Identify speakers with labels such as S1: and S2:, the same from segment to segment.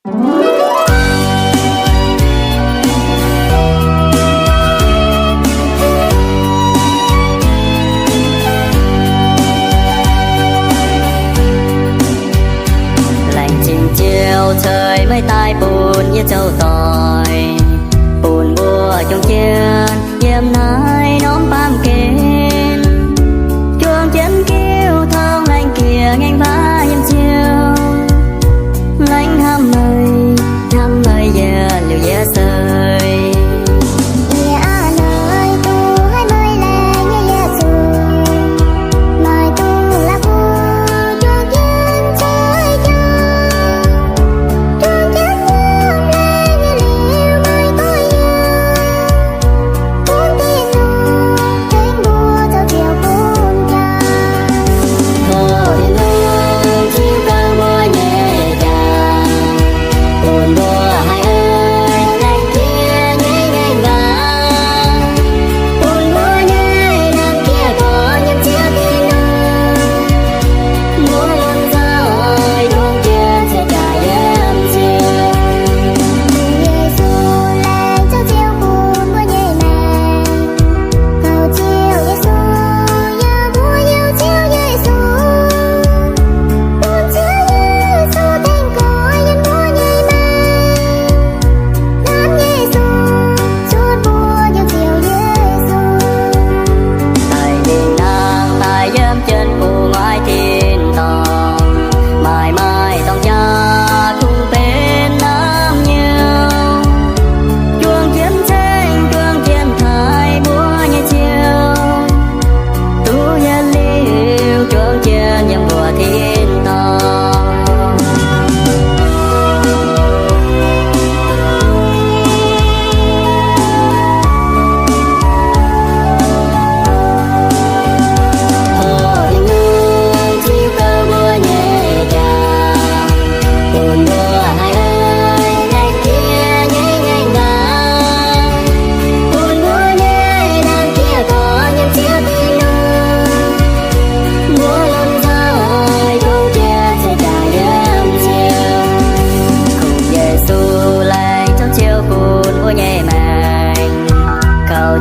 S1: trời mới tai buồn như châu tỏi buồn mùa trong chiến đêm nay nóm bám kên chuông chân kêu thong lạnh kia ngang vá em chiều lạnh hăm mây giờ liều dễ rơi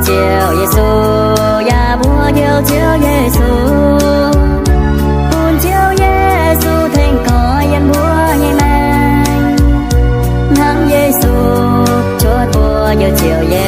S1: chiều Giêsu ya búa chiều Giêsu buồn chiều Giêsu thành có yên búa nhảy mang nắng Giêsu chốt búa như chiều Giêsu